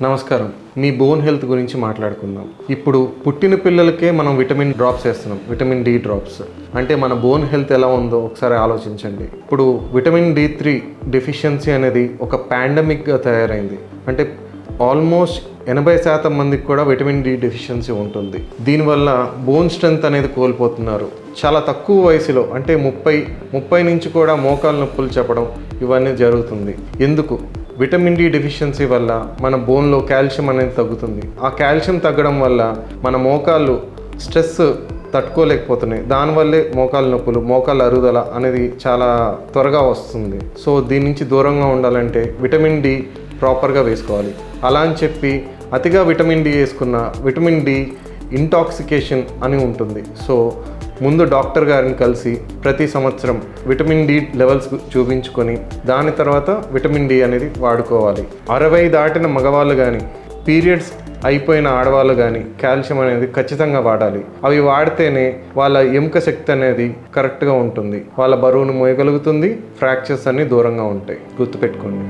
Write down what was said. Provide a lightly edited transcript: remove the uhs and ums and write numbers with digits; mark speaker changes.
Speaker 1: నమస్కారం. మీ bone health గురించి మాట్లాడుకుందాం. ఇప్పుడు పుట్టిన పిల్లలకే మనం విటమిన్ డ్రాప్స్ వేస్తున్నాం, విటమిన్ డి డ్రాప్స్. అంటే మన బోన్ హెల్త్ ఎలా ఉందో ఒకసారి ఆలోచించండి. ఇప్పుడు విటమిన్ D3 డెఫిషియన్సీ అనేది ఒక పాండమిక్గా తయారైంది. అంటే ఆల్మోస్ట్ 80% మందికి కూడా విటమిన్ డి డెఫిషియన్సీ ఉంటుంది. దీనివల్ల బోన్ స్ట్రెంగ్త్ అనేది కోల్పోతున్నారు. చాలా తక్కువ వయసులో అంటే 30 నుంచి కూడా మోకాలు నొప్పులు చెప్పడం ఇవన్నీ జరుగుతుంది. ఎందుకు? విటమిన్ డి డెఫిషియన్సీ వల్ల మన బోన్లో కాల్షియం అనేది తగ్గుతుంది. ఆ కాల్షియం తగ్గడం వల్ల మన మోకాళ్ళు స్ట్రెస్ తట్టుకోలేకపోతున్నాయి. దానివల్లే మోకాలు నొప్పులు, మోకాళ్ళ అరుగుదల అనేది చాలా త్వరగా వస్తుంది. సో దీని నుంచి దూరంగా ఉండాలంటే విటమిన్ డి ప్రాపర్గా వేసుకోవాలి. అలా అని చెప్పి అతిగా విటమిన్ డి వేసుకున్న విటమిన్ డి ఇంటాక్సికేషన్ అని ఉంటుంది. సో ముందు డాక్టర్ గారిని కలిసి ప్రతి సంవత్సరం విటమిన్ డి లెవెల్స్ చూపించుకొని దాని తర్వాత విటమిన్ డి అనేది వాడుకోవాలి. 60 దాటిన మగవాళ్ళు కానీ పీరియడ్స్ అయిపోయిన ఆడవాళ్ళు కానీ కాల్షియం అనేది ఖచ్చితంగా వాడాలి. అవి వాడితేనే వాళ్ళ ఎముక శక్తి అనేది కరెక్ట్గా ఉంటుంది, వాళ్ళ బరువును మోయగలుగుతుంది, ఫ్రాక్చర్స్ అన్నీ దూరంగా ఉంటాయి. గుర్తుపెట్టుకోండి.